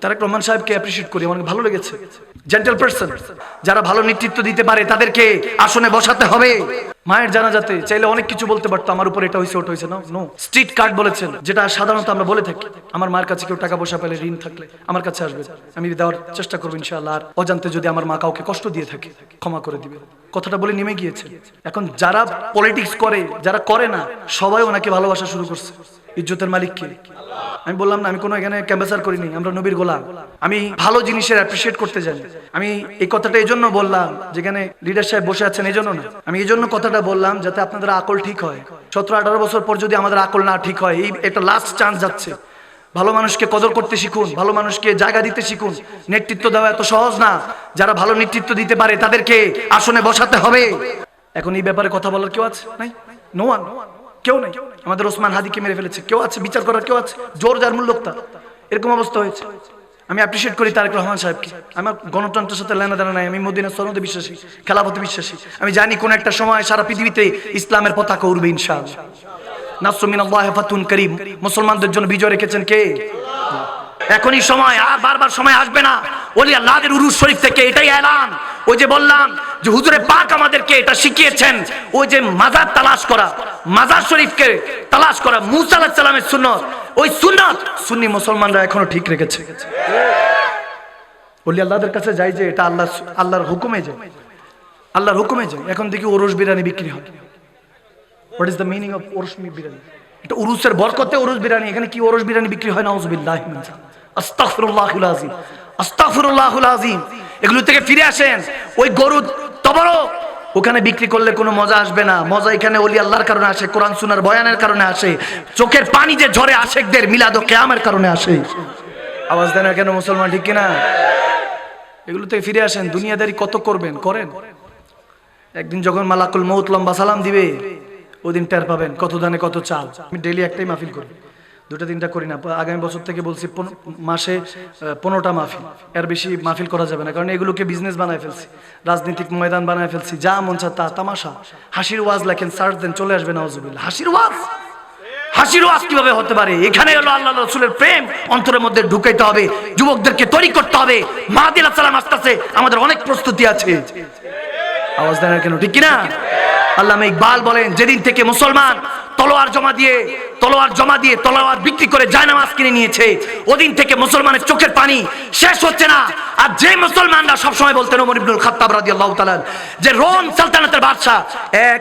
তারেক রহমান সাহেবকে অ্যাপ্রিশিয়েট করি, আমার ভালো লেগেছে। জেন্টল পারসন, যারা ভালো নেতৃত্ব দিতে পারে তাদেরকে আসনে বসাতে হবে। মায়ের জানাজাতে চাইলে অনেক কিছু বলতে পারতো, আমার উপর এটা হয়েছে ওটা হয়েছে, নো। স্ট্রিট কার্ড বলেছেন, যেটা সাধারণত আমরা বলে থাকি। আমার মার কাছে কেউ টাকা পয়সা পেলে, ঋণ থাকলে আমার কাছে আসবে, আমি দেওয়ার চেষ্টা করবো ইনশাআল্লাহ। আর অজান্তে যদি আমার মা কাউকে কষ্ট দিয়ে থাকে ক্ষমা করে দিবে, কথাটা বলে নেমে গিয়েছে। এখন যারা পলিটিক্স করে, যারা করে না, সবাই ওনাকে ভালোবাসা শুরু করছে। ইজ্জতের মালিক কে? আমি বললাম না, আমি কোনো এখানে ক্যাম্পাসার করিনি, আমরা নবীর গোলাম। আমি ভালো জিনিসের অ্যাপ্রিশিয়েট করতে জানি। আমি এই কথাটা এই জন্য বললাম, যেখানে লিডার সাহেব বসে আছেন এই জন্য না, আমি এই জন্য কথাটা বললাম যাতে আপনাদের আকল ঠিক হয়। 17-18 বছর পর যদি আমাদের আকল না ঠিক হয়, এই একটা লাস্ট চান্স যাচ্ছে। ভালো মানুষকে কদর করতে শিখুন, ভালো মানুষকে জায়গা দিতে শিখুন। নেতৃত্ব দেওয়া এত সহজ না। যারা ভালো নেতৃত্ব দিতে পারে তাদেরকে আসনে বসাতে হবে। এখন এই ব্যাপারে কথা বলার কেউ আছে? নাই, নো ওয়ান, কেউ নেই। আমাদের ওসমান হাদিকে মেরে ফেলেছে, কেউ আছে বিচার করার? কেউ আছে? জোর যার মূল লোকটা, এরকম অবস্থা হয়েছে। আমি অ্যাপ্রিশিয়েট করি তারেক রহমান সাহেবকে। আমার গণতন্ত্রের সাথে লেনা দেনা নাই, আমি মদিনার সনদে বিশ্বাসী, খেলাফতে বিশ্বাসী। আমি জানি কোন একটা সময় সারা পৃথিবীতে ইসলামের পতাকা উড়বে ইনশাআল্লাহ। নাসরুম মিনাল্লাহি ফাতুন করিম, মুসলমানদের জন্য বিজয় রেখেছেন কে? এখনই সময়, আর বারবার সময় আসবে না। ওলি আল্লাহদের উরুস শরীফ থেকে এটাই এলান। ওই যে বললাম যে হুজুরে পাক আমাদেরকে এটা শিখিয়েছেন, ওই যে মাজার তালাশ করা, মাজার শরীফকে তালাশ করা, মুসা আলাইহিস সালামের সুন্নাত, ওই সুন্নাত সুন্নি মুসলমানরা এখনো ঠিক রেখেছে। ওলি আল্লাহদের কাছে যাই যে এটা আল্লাহর হুকুমে যায়, আল্লাহর হুকুমে যায়। এখন দেখি ওরস বিরিয়ানি বিক্রি হয়। What is the meaning of ওরস বিরিয়ানি? এটা উরুসের বরকতে ওরস বিরিয়ানি। এখানে কি ওরস বিরিয়ানি বিক্রি হয়? নাউযুবিল্লাহি মিন যালিক। আস্তাগফিরুল্লাহুল আযীম, আস্তাগফিরুল্লাহুল আযীম। এগুলো থেকে ফিরে আসেন। ওই গরু তবরক ওখানে বিক্রি করলে কোনো মজা আসবে না। মজা এখানে ওলি আল্লাহর কারণে আসে, কোরআন সুন্নাহর বয়ানের কারণে আসে, চোখের পানি যে ঝরে আশেকদের মিলাদ ও কিয়ামের কারণে আসে। আওয়াজ দেন না কেন মুসলমান, ঠিক কিনা? এগুলো থেকে ফিরে আসেন। দুনিয়াদারি কত করবেন, করেন। একদিন যখন মালাকুল মউত লম্বা সালাম দিবে, ওদিন টের পাবেন কত দানে কত চাল। আমি ডেইলি একটাই মাহফিল করি, 2-3টা করি না। আগামী বছর থেকে বলছি মাসে 15টা মাহফিল, এর বেশি মাহফিল করা যাবে না। কারণ এগুলোকে বিজনেস বানায় ফেলছি, রাজনৈতিক ময়দান বানায় ফেলছি। যা মন চায় তা তামাশা। হাসির ওয়াজ লেখেন, সার্চ দেন, চলে আসবে নাউজুবিল্লাহ। হাসির ওয়াজ, হাসির ওয়াজ কিভাবে হতে পারে? এখানে হলো আল্লাহ রাসূলের প্রেম অন্তরের মধ্যে ঢুকাইতে হবে, যুবকদেরকে তৈরি করতে হবে। মাহদী আলাইহিস সালাম আসতেছে, আমাদের অনেক প্রস্তুতি আছে। আওয়াজ দেন কেন, ঠিক কিনা? আল্লামা ইকবাল বলেন, যেদিন থেকে মুসলমান তলোয়ার জমা দিয়ে তলোয়ার বিক্রি করে জায়নামাজ কিনে নিয়েছে, ওদিন থেকে মুসলমানের চোখের পানি শেষ হচ্ছে না। আর যে মুসলমানরা সবসময় বলতেন, ওমর ইবনুল খাত্তাব রাদিয়াল্লাহু তাআলা, যে রোম সালতানাতের বাদশা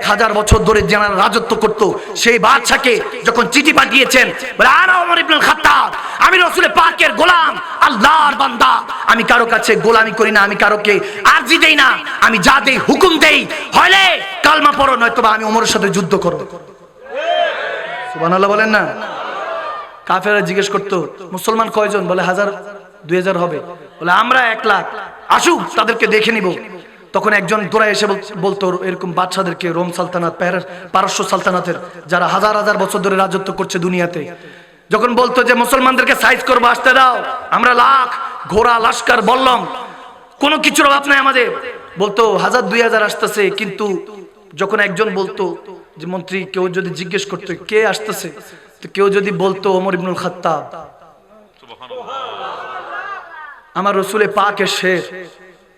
1000 বছর ধরে যারা রাজত্ব করত, সেই বাদশাকে যখন চিঠি পাঠিয়েছেন, বলে আনা ওমর ইবনুল খাত্তাব, আমি রাসূলের পাকের গোলাম, আল্লাহর বান্দা, আমি কারো কাছে গোলামি করি না, আমি কারোকে আরজি দেই না, আমি যা দেই হুকুম দেই, হলে কালমা পড়ো, নয়তোবা আমি ওমরের সাথে যুদ্ধ করব। সুবহানাল্লাহ বলেন না? কাফেররা জিজ্ঞেস করতো, মুসলমান কয়জন? বলে 1000-2000 হবে। বলে আমরা 1 লাখ, আসুক তাদেরকে দেখে নিব। তখন একজন দৌড়ায় এসে বলতো এরকম বাদশাদেরকে, রোম সালতানাত, পারস্য সালতানাতের যারা হাজার বছর ধরে রাজত্ব করছে দুনিয়াতে, যখন বলতো যে মুসলমানদেরকে সাইজ করবো, আসতে দাও, আমরা লাখ ঘোড়া লস্কর বললাম, কোনো কিছুর অভাব নাই আমাদের, বলতো 1000-2000 আসতেছে। কিন্তু যখন একজন বলতো যে মন্ত্রী, কেউ যদি জিজ্ঞেস করতো কে আসতেছে, তো কেউ যদি বলতো ওমর ইবনুল খাত্তাব, আমার রাসূলে পাকের শের,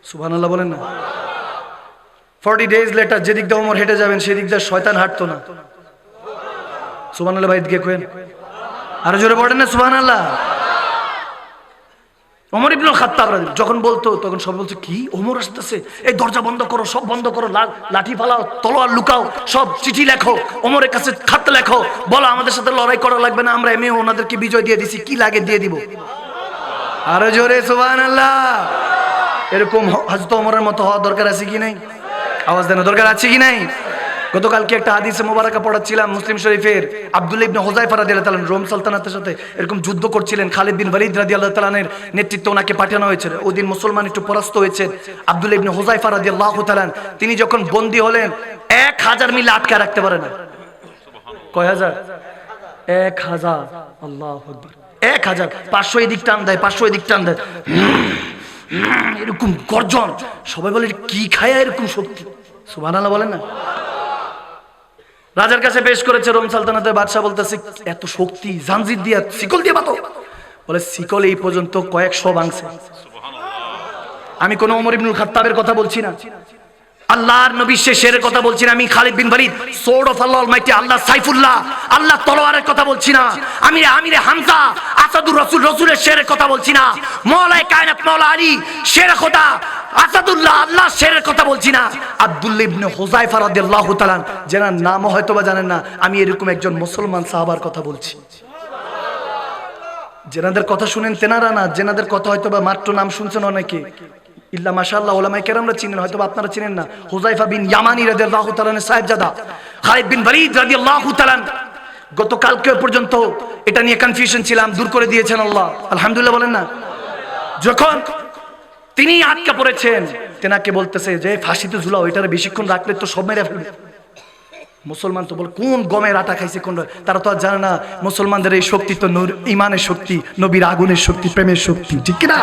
সুবহানাল্লাহ বলেন না? 40 days later যেদিক দিয়ে ওমর হেঁটে যাবেন সেদিক দিয়ে শয়তান হাঁটতো না। সুবহানাল্লাহ ভাই, দিকে কইেন, আরো জোরে পড়েন না সুবহানাল্লাহ। ওমর ইবনুল খাত্তাব যখন বলতো, তখন সব বলছে কি ওমর আসতেছে, এই দরজা বন্ধ করো, সব বন্ধ করো, লাঠি ফালাও, তলোয়ার লুকাও, সব চিঠি লেখো, ওমরের কাছে খাত লেখো, বলো আমাদের সাথে লড়াই করা লাগবে না, আমরা এমনি ওনাদেরকে বিজয় দিয়ে দিছি, কি লাগে দিয়ে দিব। আরো জোরে সুবহানাল্লাহ। এরকম হযরত ওমরের মতো হওয়া দরকার আছে কি নাই? আওয়াজ দেন, দরকার আছে কি নাই? গতকালকে একটা হাদিসে মোবারকা পড়াচ্ছিলাম মুসলিম শরীফের, আব্দুল্লাহ ইবনে হুযায়ফা রাদিয়াল্লাহু তাআলা রোম সালতানাতের সাথে এরকম যুদ্ধ করছিলেন, খালিদ বিন ওয়ালিদ রাদিয়াল্লাহু তাআলার নেতৃত্বে ওনাকে পাঠানো হয়েছিল। ওই দিন মুসলমান একটু পরাস্ত হয়েছে। আব্দুল্লাহ ইবনে হুযায়ফা রাদিয়াল্লাহু তাআলা তিনি যখন বন্দী হলেন, 1000 মিলে আটকে রাখতে পারে না। কয় হাজার? 1000। আল্লাহু আকবার। 1000। 500 এদিক টান দেয়, 500 এদিক টান দেয়, এরকম গর্জন। সবাই বলে কি খায় এরকম শক্তি? সুবহানাল্লাহ বলেন না? রাজার কাছে পেশ করেছে রোম সালতানাতের বাদশা, বলতেছে এত শক্তি, জাঞ্জির দিয়া শিকল দিয়ে বাতো। বলে শিকল এই পর্যন্ত কয়েকশো ভাঙছে। আমি কোন ওমর ইবনুল খাত্তাবের কথা বলছি না, আল্লাহর নবী শেষের কথা বলছি না, আমি Khalid bin Walid sword of Allah almighty, আল্লাহ সাইফুল্লাহ, আল্লাহ তলোয়ারের কথা বলছি না, আমি আমিরে হামজা আসাদুর রাসূল রাসূলের শেরের কথা বলছি না, মওলাই কায়নাত মওলা আলী শের খোদা আসাদুল্লাহ আল্লাহ শেরের কথা বলছি না, আব্দুল্লাহ ইবনে হুযায়ফা রাদিয়াল্লাহু তাআলা যারা নাম হয়তো বা জানেন না, আমি এরকম একজন মুসলমান সাহাবার কথা বলছি। যেনাদের কথা শুনেন তেনারা না, যেনাদের কথা হয়তো বা মাত্র নাম শুনছেন অনেকে, ইল্লা মাশাআল্লাহ ওলামায়ে কেরামরা চিনেন, হয়তো আপনারা চিনেন না। হুযায়ফা বিন ইয়ামানি রাদিয়াল্লাহু তাআলা সাহেবজাদা খালিদ বিন ওয়ালিদ রাদিয়াল্লাহু তাআলা, গতকালকে পর্যন্ত এটা নিয়ে কনফিউশন ছিলাম, দূর করে দিয়েছেন আল্লাহ, আলহামদুলিল্লাহ বলেন না। যখন তিনি আটকা পড়েছেন, তেনাকে বলতেছে যে ফাঁসিতে ঝুলাও, এটারে বেশিক্ষণ রাখলে তো সব মেরে ফেলবে। মুসলমান তো বল কোন গমের আটা খাইছে কোন, তারা তো আর জানে না মুসলমানদের এই শক্তি তো ইমানের শক্তি, নবীর আগুনের শক্তি, প্রেমের শক্তি, ঠিক কি না?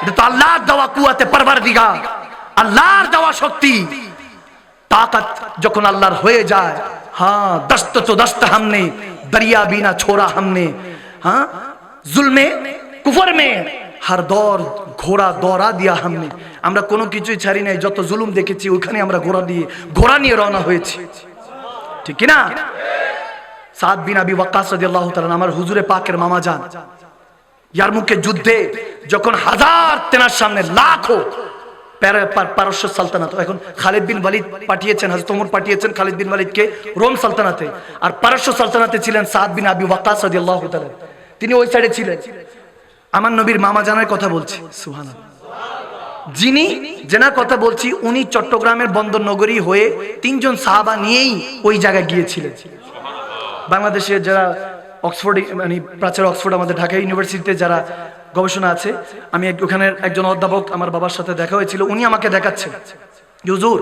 এটা তো আল্লাহর দেওয়া কুয়াতে পারওয়ারদিগার, আল্লাহর দেওয়া শক্তি তাকাত যখন আল্লাহর হয়ে যায়। হ্যাঁ দস্ত তো দস্ত हमने दरिया भी ना छोड़ा हमने, हाँ जुल्मे कुफर में हर दौर घोड़ा दौड़ा दिया हमने, আমরা কোনো কিছুই ছাড়ি নাই, যত জুলুম দেখেছি ওইখানে আমরা ঘোড়া নিয়ে রওনা হয়েছি, ঠিক কি না? সাদ বিন আবি ওয়াক্কাস রাদিয়াল্লাহু তাআলা আমার হুজুরে পাকের মামা যান, ইয়ারমুকের যুদ্ধে যখন হাজার তেনার সামনে লাখো পারস্য সালতানাত, এখন খালিদ বিন ওয়ালিদ পাঠিয়েছেন, হযরত ওমর পাঠিয়েছেন খালিদ বিন ওয়ালিদকে রোম সালতানাতে, আর পারস্য সালতানাতে ছিলেন সাদ বিন আবি ওয়াক্কাস রাদিয়াল্লাহু তাআলা, তিনি ওই সাইডে ছিলেন। আমার নবীর মামা জানের কথা বলছি, সুবহানাল্লাহ। যিনি যেনার কথা বলছি উনি চট্টগ্রামের বন্দর নগরী হয়ে তিনজন সাহাবা নিয়েই ওই জায়গায় গিয়েছিলেন। বাংলাদেশের যারা অক্সফোর্ড, মানে প্রাচ্যের অক্সফোর্ড, আমাদের ঢাকা ইউনিভার্সিটিতে যারা গবেষণা আছে, আমি ওখানে একজন অধ্যাপক আমার বাবার সাথে দেখা হয়েছিল, উনি আমাকে দেখাচ্ছেন, হুজুর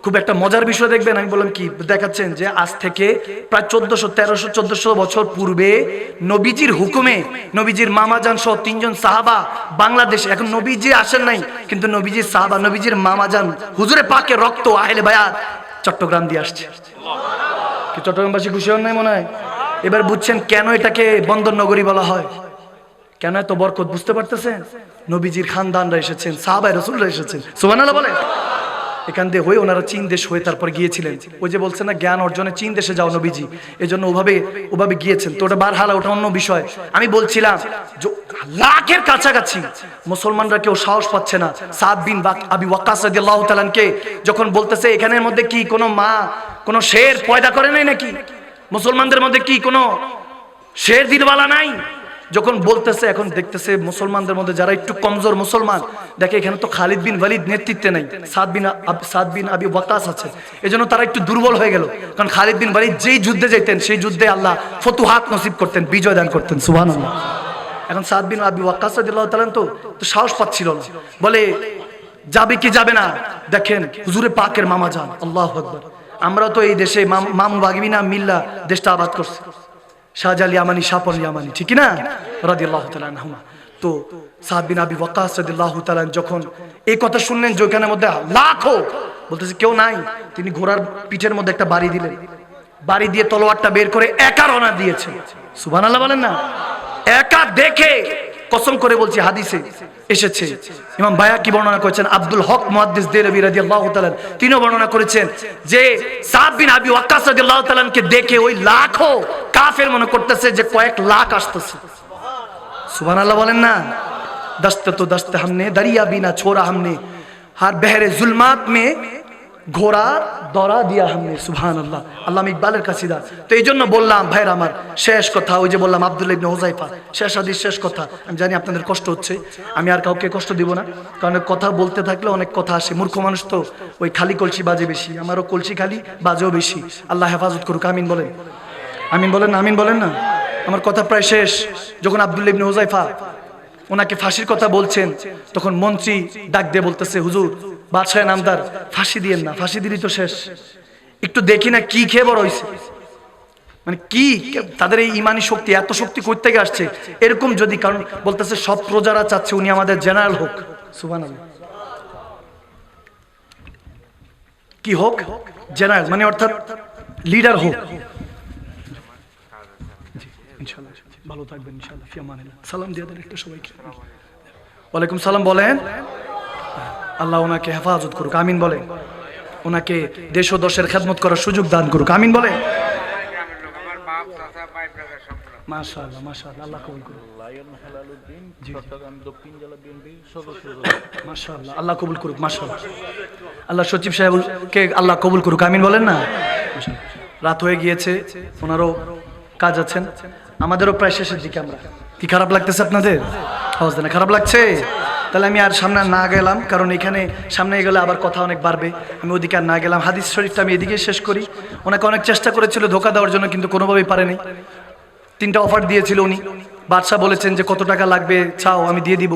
খুব একটা মজার বিষয় দেখবেন। আমি বললাম কি? দেখাচ্ছেন যে আজ থেকে প্রায় 1400 বছর পূর্বে নবীজির হুকুমে নবীজির মামাজান সহ তিনজন সাহাবা বাংলাদেশে, এখন নবীজি আসেন নাই কিন্তু নবীজির সাহাবা, নবীজির মামাজান হুজুরে পাকের রক্ত আহলে বায়াত চট্টগ্রাম দিয়ে আসছে। কি চট্টগ্রামবাসী খুশি হন নাই মনে হয়? এবার বুঝছেন কেন এটাকে বন্দর নগরী বলা হয়, কেন এত বরকত বুঝতে পারতেছেন? নবীজির খানদানরা এসেছেন, সাহাবায়ে রাসূলরা এসেছেন, সুবহানাল্লাহ বলেন। এখান দিয়ে হয়ে ওনারা চীন দেশ হয়ে তারপর গিয়েছিলেন, ওই যে বলছেন না জ্ঞান অর্জনে চীন দেশে যাও নবীজি, এই জন্য ওভাবে গিয়েছেন। তো ওটা বারহালা, ওটা অন্য বিষয়। আমি বলছিলাম লাখের কাছাকাছি মুসলমানরা কেউ সাহস পাচ্ছে না সাদ বিন আবি ওয়াক্কাস রাদিয়াল্লাহু তাআলাকে যখন বলতেছে এখানের মধ্যে কি কোনো মা কোনো শের পয়দা করে নাই নাকি, মুসলমানদের মধ্যে কি কোনো শের দিলওয়ালা নাই, যখন বলতেছে, এখন দেখতেছে মুসলমানদের মধ্যে যারা একটু কমজোর মুসলমান, দেখে এখানে তো খালিদ বিন ওয়ালিদ নেতৃত্বে নাই, সাদ বিন আবি ওয়াক্কাস আছে, এজন্য তারা একটু দুর্বল হয়ে গেল। কারণ খালিদ বিন ওয়ালিদ যেই যুদ্ধে যেতেন সেই যুদ্ধে আল্লাহ ফতুহাত নসিব করতেন, বিজয় দান করতেন, সুবহানাল্লাহ। এখন সাদ বিন আবি ওয়াক্কাস রাদিয়াল্লাহু তাআলা তো সাহস পাচ্ছিল না, বলে যাবে কি যাবে না, দেখেন হুজুরে পাকের মামা যান, আল্লাহু আকবার। আমরা তো এই দেশে মামু বাগিবিনা মিল্লা দেশটা আবাদ করছি, শাহজাল ইয়ামানি, শাপন ইয়ামানি, ঠিক না রাদিয়াল্লাহু তাআলা আনহুমা। তো সাদ বিন আবি ওয়াক্কাস রাদিয়াল্লাহু তাআলা যখন এই কথা শুনলেন যে ওখানের মধ্যে লাখো, বলতেছে কেউ নাই, তিনি ঘোড়ার পিঠের মধ্যে একটা বাড়ি দিলেন, বাড়ি দিয়ে তলোয়ারটা বের করে একা রওনা দিয়েছেন, সুবহানাল্লাহ বলেন না। একা দেখে কসম করে বলছি হাদিসে এসেছে, ইমাম বায়াকি বর্ণনা করেছেন, আব্দুল হক মুহাদ্দিস দেরবি রাদিয়াল্লাহু তাআলা তিনিও বর্ণনা করেছেন যে সাদ বিন আবি ওয়াক্কাস রাদিয়াল্লাহু তাআলাকে দেখে ওই লাখো কাফের মনে করতেছে যে কয়েক লাখ আসতেছে, সুবহানাল্লাহ বলেন না। দস্ত তো দস্ত हमने दरिया भी ना छोड़ा हमने, हर बहरे जुल्मात में ঘোড়া দরা দিয়া हमने, সুবহানাল্লাহ। আল্লামা ইকবালের কাসিদা। তো এই জন্য বললাম ভাইরা আমার, শেষ কথা ওই যে বললাম আব্দুল্লাহ ইবনে হুযায়ফা, শেষ হাদিস, শেষ কথা। আমি জানি আপনাদের কষ্ট হচ্ছে, আমি আর কাউকে কষ্ট দিব না, কারণ কথা বলতে থাকলে অনেক কথা আসে, মূর্খ মানুষ তো ওই খালি কলসি বাজে বেশি, আমারও কলসি খালি বাজেও বেশি, আল্লাহ হেফাজত করুক, আমিন বলেন, আমিন বলেন না, আমিন বলেন না। আমার কথা প্রায় শেষ। যখন আব্দুল্লাহ ইবনে হুযায়ফা ওনাকে ফাঁসির কথা বলছেন, তখন মন্ত্রী ডাক দিয়ে বলতেছে, হুজুর বাদশাহ নামদার ফাঁসি দিয়েন না, ফাঁসি দিলি তো শেষ, একটু দেখি না কি খেয়ে বড় হয়েছে, মানে কি তাদের এই ইমানি শক্তি, এত শক্তি কই থেকে আসছে এরকম যদি, কারণ বলতেছে সব প্রজারা চাচ্ছে উনি আমাদের জেনারেল হোক, সুবহানাল্লাহ। কি হোক? জেনারেল, মানে অর্থাৎ লিডার হোক, ইনশাআল্লাহ। ভালো থাকবেন ইনশাআল্লাহ, ফি আমানিল্লাহ। সালাম দিয়ে দেন একটা সবাইকে। ওয়ালাইকুম সালাম বলেন। আল্লাহ ওনাকে হেফাজত করুক, আমিন বলেন। ওনাকে দেশ ও দশের খেদমত করার সুযোগ দান করুক, আমিন বলেন। মাশাআল্লাহ মাশাআল্লাহ, আল্লাহ কবুল করুক। মাশাআল্লাহ, আল্লাহ কবুল করুক। মাশাআল্লাহ, আল্লাহ সচিব সাহেবকে আল্লাহ কবুল করুক, আমিন বলেন না। রাত হয়ে গিয়েছে, ওনারও কাজ আছেন, আমাদেরও প্রায় শেষের দিকে। আমরা কি খারাপ লাগতেছে আপনাদের? আওয়াজ দেন, খারাপ লাগছে? তাহলে আমি আর সামনে না গেলাম, কারণ এখানে সামনে গেলে আবার কথা অনেক বাড়বে। আমি ওদিকে আর না গেলাম। হাদিস শরীফটা আমি এদিকে শেষ করি। ওনাকে অনেক চেষ্টা করেছিল ধোকা দেওয়ার জন্য, কিন্তু কোনোভাবেই পারেনি। 3টা অফার দিয়েছিল উনি। বাদশাহ বলেছেন যে কত টাকা লাগবে চাও, আমি দিয়ে দিব।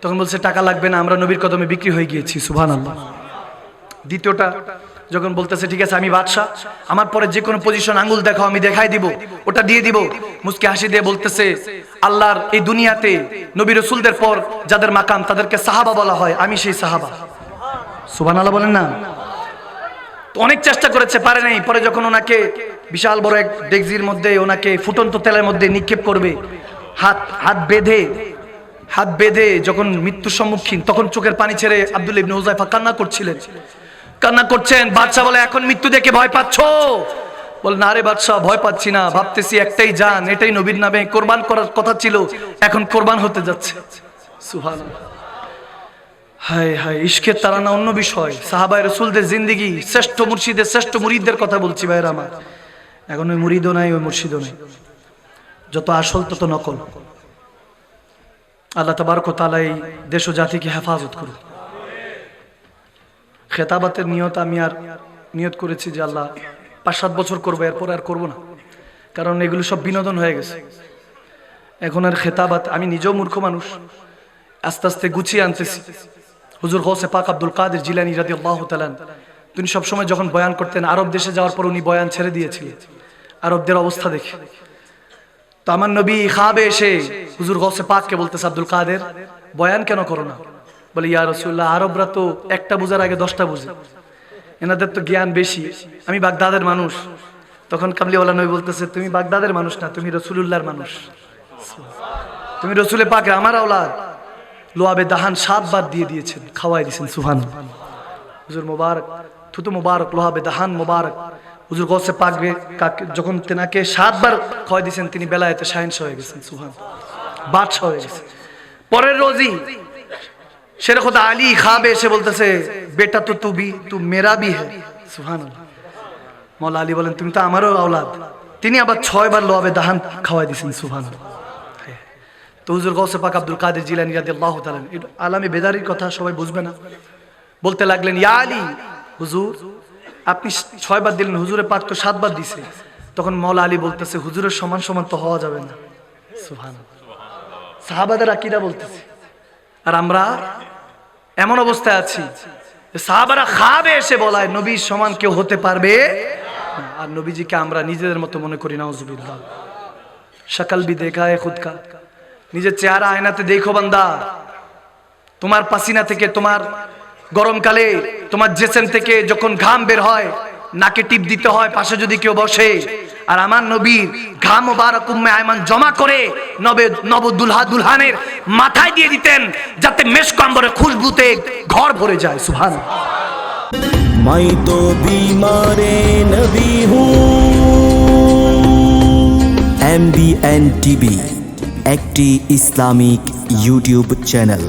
তখন বলছে টাকা লাগবে না, আমরা নবীর কদমে বিক্রি হয়ে গিয়েছি। সুবহানাল্লাহ। দ্বিতীয়টা যখন বলতেছে ঠিক আছে আমি বাদশাহ, আমার পরে যে কোনো পজিশন আঙ্গুল দেখাও, আমি দেখাই দিব, ওটা দিয়ে দিব। মুস্কি হাসি দিয়ে বলতেছে আল্লাহর এই দুনিয়াতে নবী রাসূলদের পর যাদের মাকাম তাদেরকে সাহাবা বলা হয়, আমি সেই সাহাবা। সুবহানাল্লাহ বলেন না। তো অনেক চেষ্টা করেছে, পারে নাই। পরে যখন ওনাকে বিশাল বড় এক ডেকজির মধ্যে ওনাকে ফুটন্ত তেলের মধ্যে নিক্ষেপ করবে, হাত বেঁধে যখন মৃত্যুর সম্মুখীন, তখন চোখের পানি ছেড়ে আব্দুল্লাহ ইবনে হুযায়ফা কান্না করছেন। বাদশা বলে এখন মৃত্যু দেখে ভয় পাচ্ছ? বল না রে বাদশা, ভয় পাচ্ছি না, ভাবতেছি একটাই জান, এটাই নবীর নামে কোরবান করার কথা ছিল, এখন কোরবান হতে যাচ্ছে। সুবহানাল্লাহ। হায় হায়, ইশকের তারানা অন্য বিষয়। সাহাবায়ে রাসূলদের জিন্দেগি, শ্রেষ্ঠ মুর্শিদের শ্রেষ্ঠ মুরিদদের কথা বলছি ভাইরা আমার। এখন ওই মুরিদও নাই, ওই মুর্শিদও নাই, যত আসল তত নকল। আল্লাহ তাবারক ওয়া তাআলা এই দেশ ও জাতিকে হেফাজত করুন। খেতাবাতের নিয়ত আমি আর নিয়ত করেছি যে আল্লাহ 5-7 বছর করবো, এরপর আর করবো না, কারণ এগুলো সব বিনোদন হয়ে গেছে। এখন আর খেতাবাত, আমি নিজেও মূর্খ মানুষ, আস্তে আস্তে গুছিয়ে আনতেছি। হুজুর গৌসে পাক আব্দুল কাদের জিলানী রাদিয়াল্লাহু তাআলা তিনি সবসময় যখন বয়ান করতেন, আরব দেশে যাওয়ার পর উনি বয়ান ছেড়ে দিয়েছিলেন আরবদের অবস্থা দেখে। তো আমার নবী খাবে এসে হুজুর গৌসে পাককে বলতেছে, আব্দুল কাদের বয়ান কেন করো না? বলে ইয়া রাসূলুল্লাহ, আরবরা তো একটা বোঝার আগে 10টা বোঝে, এনাদের তো জ্ঞান বেশি, আমি বাগদাদের মানুষ। তখন কামলিওয়ালা নবী বলতেছে, তুমি বাগদাদের মানুষ না, তুমি রাসূলুল্লাহর মানুষ, তুমি রাসূলে পাকের আমার আওলাদ। লোয়াবে দাহান 7 বার দিয়ে দিয়েছেন, খাওয়াই দিয়েছেন। সুবহানাল্লাহ। হুজুর মুবারক, থুতু মুবারক, লোহাবে দাহান মুবারক। হুজুর গৌসে পাক যখন তেনাকে 7 বার খাওয়াই দিয়েছেন, তিনি বেলায়েতে শাহেনশাহ হয়ে গেছেন। সুবহানাল্লাহ, বাদশাহ হয়ে গেছেন। পরের রোজই শের খুদা আলী খাবে এসে বলতেছে, বেটা তো তু মেরা ভি হ্যায়। সুবহানাল্লাহ। মওলা আলী বলেন, তুমি তো আমারও আওলাদ। তিনি আবার 6 বার লোয়াবে দাহান খাওয়াই দিয়েছেন। সুবহানাল্লাহ। তো হুজুর গৌসে পাক আব্দুল কাদের জিলানী রাদিয়াল্লাহু তাআলা, আলামে বেদারির কথা সবাই বুঝবে না, বলতে লাগলেন, ইয়া আলী, হুজুর আপনি 6 বার দিলেন, হুজুরে পাক তো 7 বার দিছে। তখন মওলা আলী বলতেছে, হুজুরের সমান সমান তো হওয়া যাবে না। সুবহানাল্লাহ। সাহাবাদের আকীদা বলতেছে। আর আমরা এমন অবস্থায় আছি, সাহাবারা খাবে এসে বলায় নবীর সমান কেউ হতে পারবে না। আর নবীজিকে আমরা নিজেদের মতো মনে করি। নাউজুবিল্লাহ। শাকল ভি দেখা है खुद का, নিজের চেহারা আয়নাতে দেখো বান্দা। তোমার পাসিনা থেকে, তোমার গরমকালে তোমার জেসেম থেকে যখন ঘাম বের হয়, নাকে টিপ দিতে হয় পাশে যদি কেউ বসে। আর আমার নবীর ঘাম মুবারক উম্মে আয়মান জমা করে নব দুলহা দুলহানের মাথায় দিয়ে দিতেন, যাতে মেশক আম্বরের খুশবুতে ঘর ভরে যায়। সুবহানাল্লাহ। मैं तो बीमारे नबी हूँ। MBN TV একটি ইসলামিক ইউটিউব চ্যানেল।